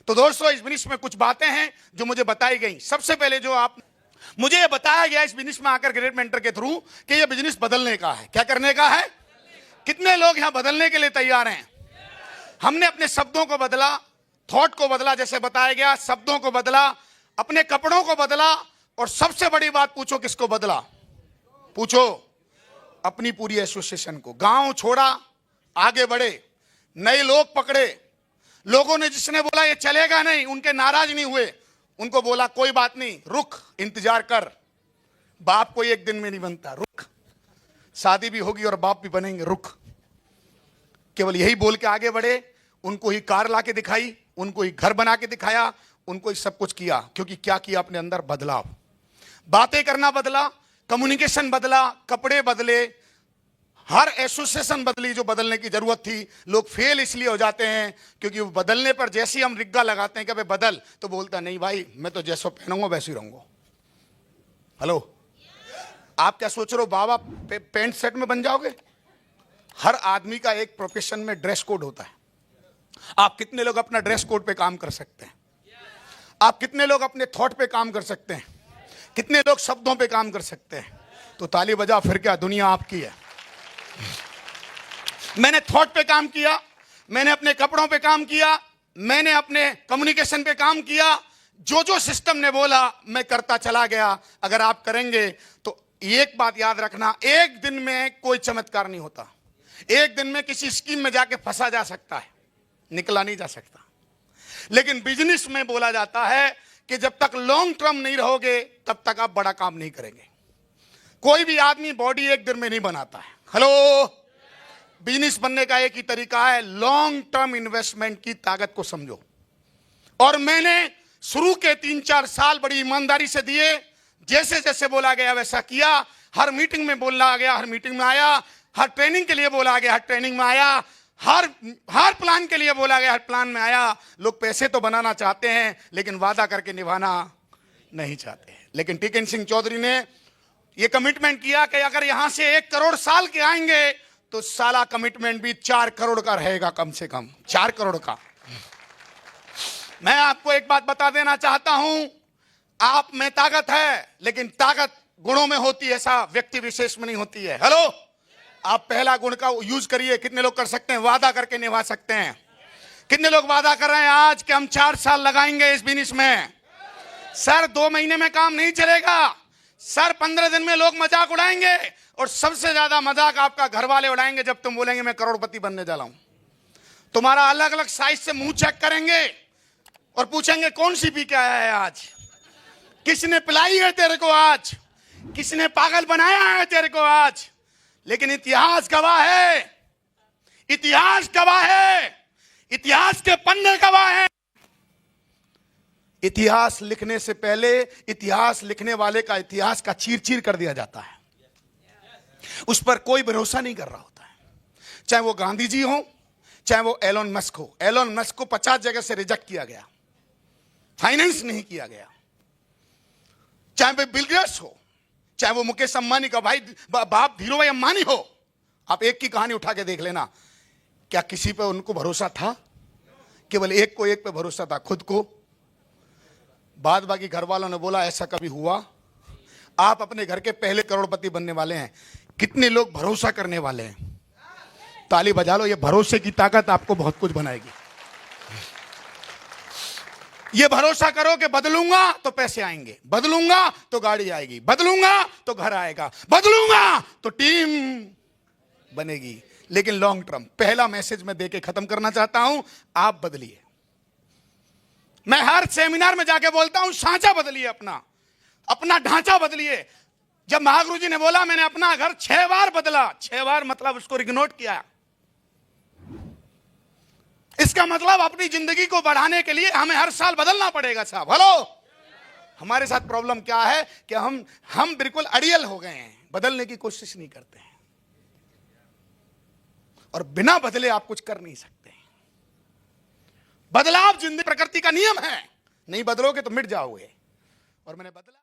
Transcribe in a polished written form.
तो दोस्तों, इस बिजनेस में कुछ बातें हैं जो मुझे बताई गई। सबसे पहले जो आप मुझे ये बताया गया इस बिजनेस में आकर ग्रेट मेंटर के थ्रू कि ये बिजनेस बदलने का है। क्या करने का है? कितने लोग यहां बदलने के लिए तैयार हैं? हमने अपने शब्दों को बदला, थॉट को बदला, जैसे बताया गया, शब्दों को बदला, अपने कपड़ों को बदला, और सबसे बड़ी बात पूछो किसको बदला? पूछो अपनी पूरी एसोसिएशन को। गांव छोड़ा, आगे बढ़े, नए लोग पकड़े। लोगों ने जिसने बोला ये चलेगा नहीं, उनके नाराज नहीं हुए, उनको बोला कोई बात नहीं, रुक, इंतजार कर, बाप कोई एक दिन में नहीं बनता, रुक, शादी भी होगी और बाप भी बनेंगे, रुक। केवल यही बोल के आगे बढ़े। उनको ही कार ला के दिखाई, उनको ही घर बना के दिखाया, उनको ही सब कुछ किया। क्योंकि क्या किया? अपने अंदर बदलाव, बातें करना बदला, कम्युनिकेशन बदला, कपड़े बदले, हर एसोसिएशन बदली जो बदलने की जरूरत थी। लोग फेल इसलिए हो जाते हैं क्योंकि वो बदलने पर जैसे ही हम रिग्गा लगाते हैं कि भाई बदल, तो बोलता नहीं भाई मैं तो जैसा पहनूंगा वैसे ही रहूंगा। हेलो, आप क्या सोच रहे हो बाबा पैंट शर्ट में बन जाओगे? हर आदमी का एक प्रोफेशन में ड्रेस कोड होता है। आप कितने लोग अपना ड्रेस कोड पे काम कर सकते हैं? आप कितने लोग अपने थॉट पे काम कर सकते हैं? कितने लोग शब्दों पे काम कर सकते हैं? तो ताली बजा, फिर क्या, दुनिया आपकी है। मैंने थॉट पे काम किया, मैंने अपने कपड़ों पे काम किया, मैंने अपने कम्युनिकेशन पे काम किया। जो जो सिस्टम ने बोला मैं करता चला गया। अगर आप करेंगे तो एक बात याद रखना, एक दिन में कोई चमत्कार नहीं होता। एक दिन में किसी स्कीम में जाके फंसा जा सकता है, निकला नहीं जा सकता। लेकिन बिजनेस में बोला जाता है कि जब तक लॉन्ग टर्म नहीं रहोगे तब तक आप बड़ा काम नहीं करेंगे। कोई भी आदमी बॉडी एक दिन में नहीं बनाता है। हेलो, बिजनेस बनने का एक ही तरीका है, लॉन्ग टर्म इन्वेस्टमेंट की ताकत को समझो। और मैंने शुरू के 3-4 साल बड़ी ईमानदारी से दिए, जैसे जैसे बोला गया वैसा किया। हर मीटिंग में बोला गया, हर मीटिंग में आया। हर ट्रेनिंग के लिए बोला गया, हर ट्रेनिंग में आया। हर प्लान के लिए बोला गया, हर प्लान में आया। लोग पैसे तो बनाना चाहते हैं लेकिन वादा करके निभाना नहीं चाहते। लेकिन टिकन सिंह चौधरी ने यह कमिटमेंट किया कि अगर यहां से 1 करोड़ साल के आएंगे तो साला कमिटमेंट भी 4 करोड़ का रहेगा, कम से कम 4 करोड़ का। मैं आपको एक बात बता देना चाहता हूं, आप में ताकत है लेकिन ताकत गुणों में होती है, ऐसा व्यक्ति विशेष में नहीं होती है। हेलो, आप पहला गुण का यूज करिए। कितने लोग कर सकते हैं? वादा करके निभा सकते हैं। कितने लोग वादा कर रहे हैं आज कि हम 4 साल लगाएंगे इस बिजनेस में? सर 2 महीने में काम नहीं चलेगा सर, 15 दिन में लोग मजाक उड़ाएंगे। और सबसे ज्यादा मजाक आपका घर वाले उड़ाएंगे जब तुम बोलेंगे मैं करोड़पति बनने जा रहा हूं। तुम्हारा अलग अलग साइज से मुंह चेक करेंगे और पूछेंगे कौन सी पी के आया है आज, किसने पिलाई है तेरे को आज, किसने पागल बनाया है तेरे को आज। लेकिन इतिहास गवाह है, इतिहास गवाह है, इतिहास के पन्ने गवाह है। इतिहास लिखने से पहले इतिहास लिखने वाले का इतिहास का चीर चीर कर दिया जाता है। उस पर कोई भरोसा नहीं कर रहा होता है। चाहे वो गांधी जी हो, चाहे वो एलोन मस्क हो। एलोन मस्क को 50 जगह से रिजेक्ट किया गया, फाइनेंस नहीं किया गया। चाहे वो बिल गेट्स हो, चाहे वो मुकेश अंबानी का भाई बाप धीरू भाई अंबानी हो। आप एक की कहानी उठा के देख लेना, क्या किसी पे उनको भरोसा था? केवल एक को एक पे भरोसा था, खुद को। बाद बाकी घर वालों ने बोला ऐसा कभी हुआ? आप अपने घर के पहले करोड़पति बनने वाले हैं। कितने लोग भरोसा करने वाले हैं? ताली बजा लो। ये भरोसे की ताकत आपको बहुत कुछ बनाएगी। ये भरोसा करो कि बदलूंगा तो पैसे आएंगे, बदलूंगा तो गाड़ी आएगी, बदलूंगा तो घर आएगा, बदलूंगा तो टीम बनेगी। लेकिन लॉन्ग टर्म। पहला मैसेज मैं देके खत्म करना चाहता हूं, आप बदलिए। मैं हर सेमिनार में जाके बोलता हूं, सांचा बदलिए, अपना ढांचा बदलिए। जब महागुरु जी ने बोला मैंने अपना घर 6 बार बदला, 6 बार मतलब उसको इग्नोर किया। इसका मतलब अपनी जिंदगी को बढ़ाने के लिए हमें हर साल बदलना पड़ेगा साहब। हेलो, हमारे साथ प्रॉब्लम क्या है कि हम बिल्कुल अड़ियल हो गए हैं, बदलने की कोशिश नहीं करते हैं। और बिना बदले आप कुछ कर नहीं सकते। बदलाव जिंदगी प्रकृति का नियम है, नहीं बदलोगे तो मिट जाओगे। और मैंने बदला।